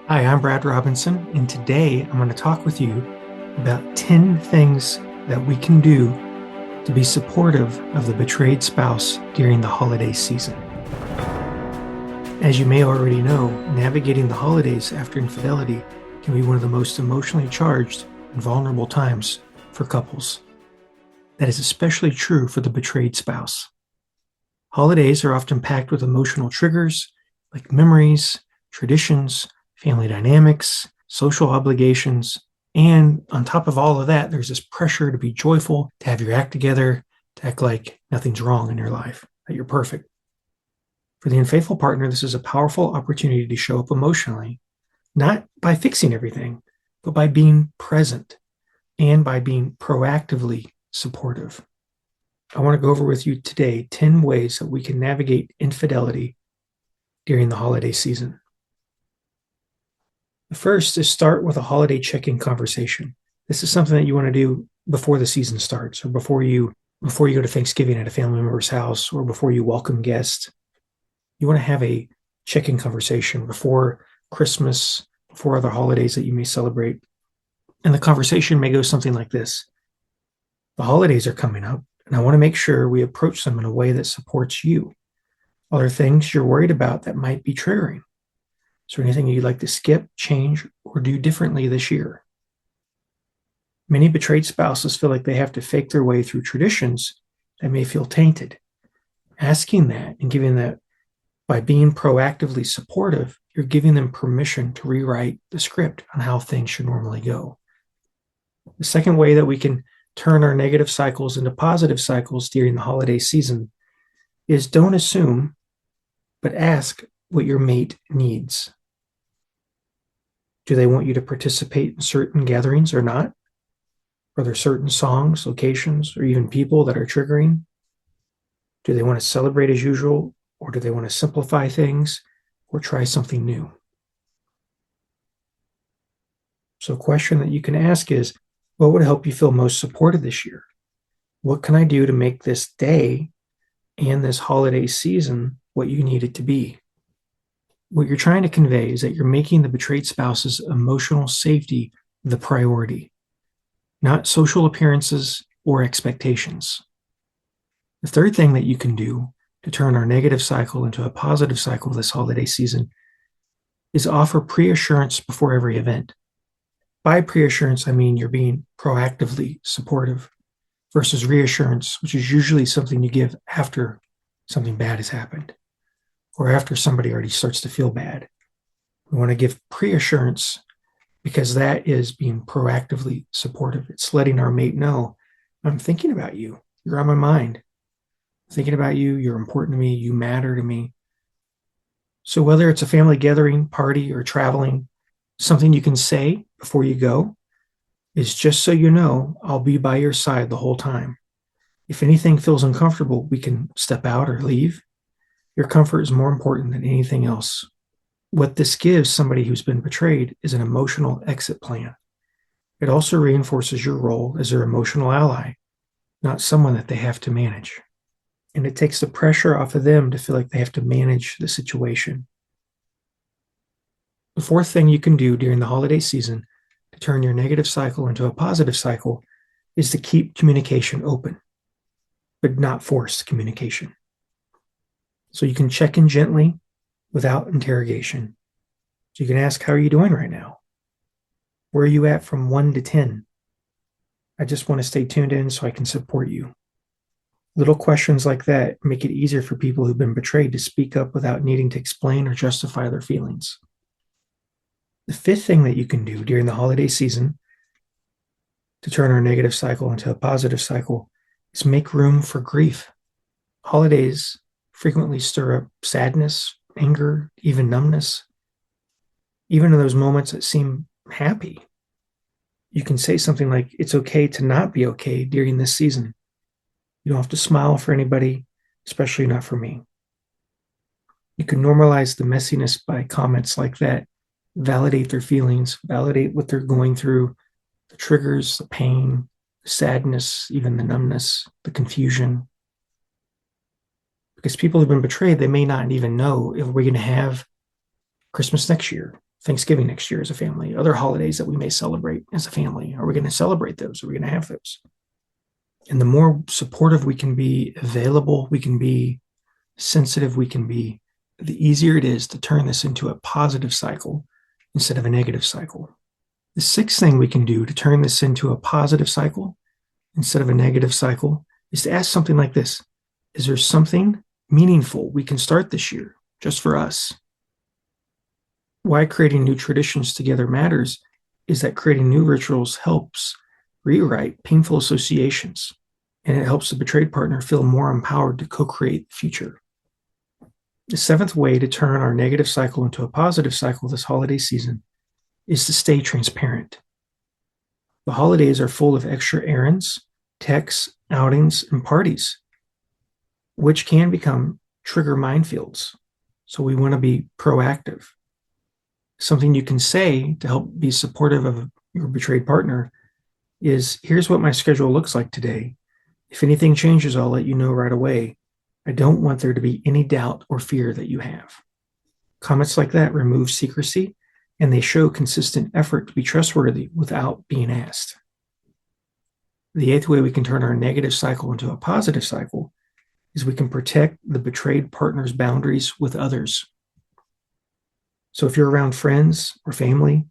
Hi, I'm Brad Robinson, and today I'm going to talk with you about 10 things that we can do to be supportive of the betrayed spouse during the holiday season. As you may already know, navigating the holidays after infidelity can be one of the most emotionally charged and vulnerable times for couples. That is especially true for the betrayed spouse. Holidays are often packed with emotional triggers like memories, traditions, family dynamics, social obligations. And on top of all of that, there's this pressure to be joyful, to have your act together, to act like nothing's wrong in your life, that you're perfect. For the unfaithful partner, this is a powerful opportunity to show up emotionally, not by fixing everything, but by being present and by being proactively supportive. I want to go over with you today 10 ways that we can navigate infidelity during the holiday season. The first is start with a holiday check-in conversation. This is something that you want to do before the season starts or before you go to Thanksgiving at a family member's house or before you welcome guests. You want to have a check-in conversation before Christmas, before other holidays that you may celebrate. And the conversation may go something like this. The holidays are coming up, and I want to make sure we approach them in a way that supports you. Are there things you're worried about that might be triggering? Is there anything you'd like to skip, change, or do differently this year? Many betrayed spouses feel like they have to fake their way through traditions that may feel tainted. Asking that and giving that by being proactively supportive, you're giving them permission to rewrite the script on how things should normally go. The second way that we can turn our negative cycles into positive cycles during the holiday season is don't assume, but ask what your mate needs. Do they want you to participate in certain gatherings or not? Are there certain songs, locations, or even people that are triggering? Do they want to celebrate as usual, or do they want to simplify things or try something new? So, a question that you can ask is, what would help you feel most supported this year? What can I do to make this day and this holiday season what you need it to be? What you're trying to convey is that you're making the betrayed spouse's emotional safety the priority, not social appearances or expectations. The third thing that you can do to turn our negative cycle into a positive cycle this holiday season is offer pre-assurance before every event. By pre-assurance, I mean you're being proactively supportive versus reassurance, which is usually something you give after something bad has happened or after somebody already starts to feel bad. We want to give pre-assurance because that is being proactively supportive. It's letting our mate know, I'm thinking about you. You're on my mind. I'm thinking about you. You're important to me. You matter to me. So whether it's a family gathering, party, or traveling, something you can say before you go is just so you know, I'll be by your side the whole time. If anything feels uncomfortable, we can step out or leave. Your comfort is more important than anything else. What this gives somebody who's been betrayed is an emotional exit plan. It also reinforces your role as their emotional ally, not someone that they have to manage. And it takes the pressure off of them to feel like they have to manage the situation. The fourth thing you can do during the holiday season to turn your negative cycle into a positive cycle is to keep communication open, but not force communication. So you can check in gently without interrogation. So you can ask, how are you doing right now? Where are you at from 1 to 10? I just want to stay tuned in so I can support you. Little questions like that make it easier for people who've been betrayed to speak up without needing to explain or justify their feelings. The fifth thing that you can do during the holiday season to turn our negative cycle into a positive cycle is make room for grief. Holidays frequently stir up sadness, anger, even numbness. Even in those moments that seem happy, you can say something like, it's okay to not be okay during this season. You don't have to smile for anybody, especially not for me. You can normalize the messiness by comments like that, validate their feelings, validate what they're going through, the triggers, the pain, the sadness, even the numbness, the confusion. Because people who've been betrayed, they may not even know if we're going to have Christmas next year, Thanksgiving next year as a family, other holidays that we may celebrate as a family. Are we going to celebrate those? Are we going to have those? And the more supportive we can be, available we can be, sensitive we can be, the easier it is to turn this into a positive cycle instead of a negative cycle. The sixth thing we can do to turn this into a positive cycle instead of a negative cycle is to ask something like this: is there something meaningful we can start this year just for us? Why creating new traditions together matters is that creating new rituals helps rewrite painful associations, and it helps the betrayed partner feel more empowered to co-create the future. The seventh way to turn our negative cycle into a positive cycle this holiday season is to stay transparent. The holidays are full of extra errands, texts, outings, and parties, which can become trigger minefields. So we want to be proactive. Something you can say to help be supportive of your betrayed partner is, here's what my schedule looks like today. If anything changes, I'll let you know right away. I don't want there to be any doubt or fear that you have. Comments like that remove secrecy, and they show consistent effort to be trustworthy without being asked. The eighth way we can turn our negative cycle into a positive cycle is we can protect the betrayed partner's boundaries with others. So if you're around friends or family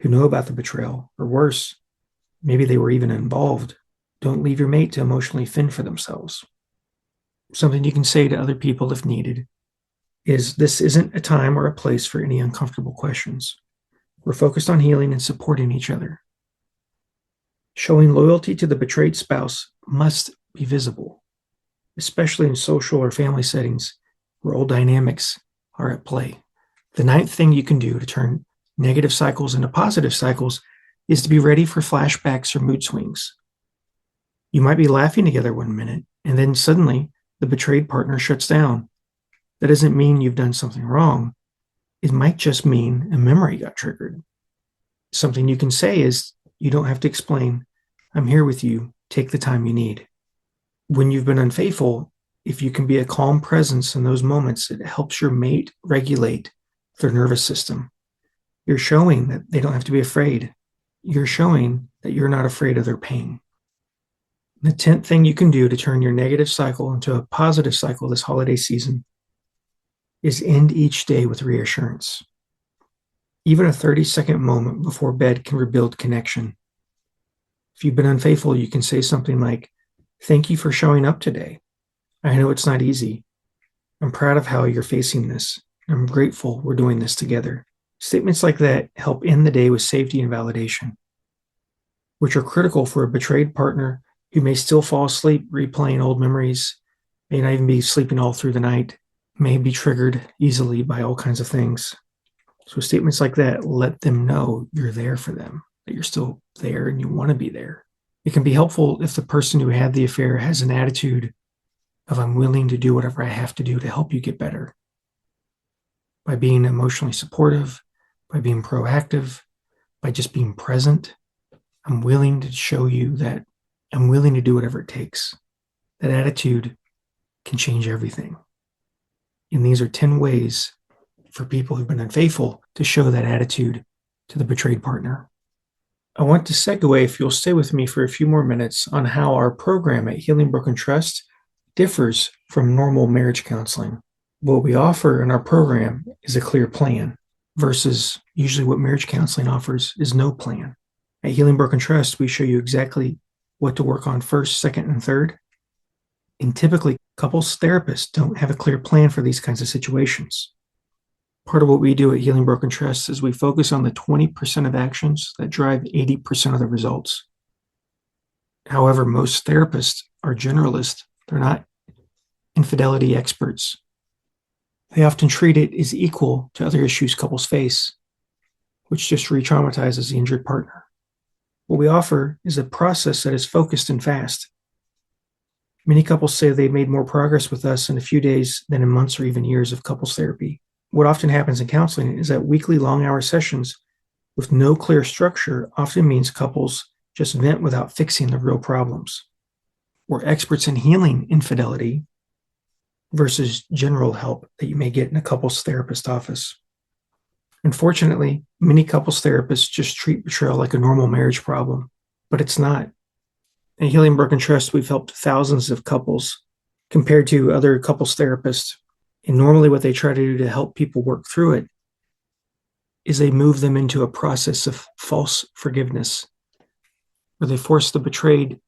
who know about the betrayal, or worse, maybe they were even involved, don't leave your mate to emotionally fend for themselves. Something you can say to other people if needed is, this isn't a time or a place for any uncomfortable questions. We're focused on healing and supporting each other. Showing loyalty to the betrayed spouse must be visible, especially in social or family settings where old dynamics are at play. The ninth thing you can do to turn negative cycles into positive cycles is to be ready for flashbacks or mood swings. You might be laughing together one minute, and then suddenly the betrayed partner shuts down. That doesn't mean you've done something wrong. It might just mean a memory got triggered. Something you can say is, you don't have to explain. I'm here with you. Take the time you need. When you've been unfaithful, if you can be a calm presence in those moments, it helps your mate regulate their nervous system. You're showing that they don't have to be afraid. You're showing that you're not afraid of their pain. The 10th thing you can do to turn your negative cycle into a positive cycle this holiday season is end each day with reassurance. Even a 30-second moment before bed can rebuild connection. If you've been unfaithful, you can say something like, thank you for showing up today. I know it's not easy. I'm proud of how you're facing this. I'm grateful we're doing this together. Statements like that help end the day with safety and validation, which are critical for a betrayed partner who may still fall asleep replaying old memories, may not even be sleeping all through the night, may be triggered easily by all kinds of things. So statements like that let them know you're there for them, that you're still there and you want to be there. It can be helpful if the person who had the affair has an attitude of, I'm willing to do whatever I have to do to help you get better. By being emotionally supportive, by being proactive, by just being present, I'm willing to show you that I'm willing to do whatever it takes. That attitude can change everything. And these are 10 ways for people who've been unfaithful to show that attitude to the betrayed partner. I want to segue, if you'll stay with me for a few more minutes, on how our program at Healing Broken Trust differs from normal marriage counseling. What we offer in our program is a clear plan versus usually what marriage counseling offers is no plan. At Healing Broken Trust, we show you exactly what to work on first, second, and third. And typically, couples therapists don't have a clear plan for these kinds of situations. Part of what we do at Healing Broken Trust is we focus on the 20% of actions that drive 80% of the results. However, most therapists are generalists. They're not infidelity experts. They often treat it as equal to other issues couples face, which just re-traumatizes the injured partner. What we offer is a process that is focused and fast. Many couples say they made more progress with us in a few days than in months or even years of couples therapy. What often happens in counseling is that weekly long-hour sessions with no clear structure often means couples just vent without fixing the real problems. We're experts in healing infidelity versus general help that you may get in a couples therapist office. Unfortunately, many couples therapists just treat betrayal like a normal marriage problem, but it's not. At Healing Broken Trust, we've helped thousands of couples compared to other couples therapists. And normally, what they try to do to help people work through it is they move them into a process of false forgiveness, where they force the betrayed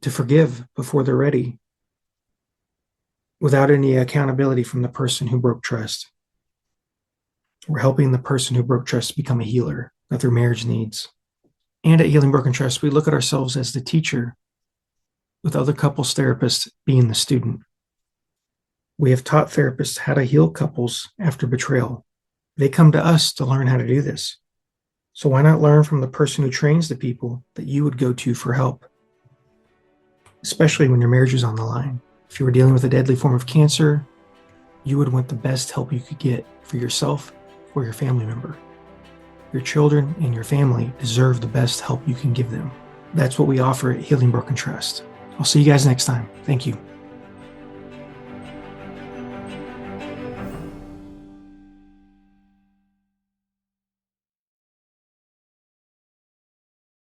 to forgive before they're ready, without any accountability from the person who broke trust. We're helping the person who broke trust become a healer that their marriage needs. And at Healing Broken Trust, we look at ourselves as the teacher, with other couples therapists being the student. We have taught therapists how to heal couples after betrayal. They come to us to learn how to do this. So why not learn from the person who trains the people that you would go to for help, especially when your marriage is on the line? If you were dealing with a deadly form of cancer, you would want the best help you could get for yourself or your family member. Your children and your family deserve the best help you can give them. That's what we offer at Healing Broken Trust. I'll see you guys next time. Thank you.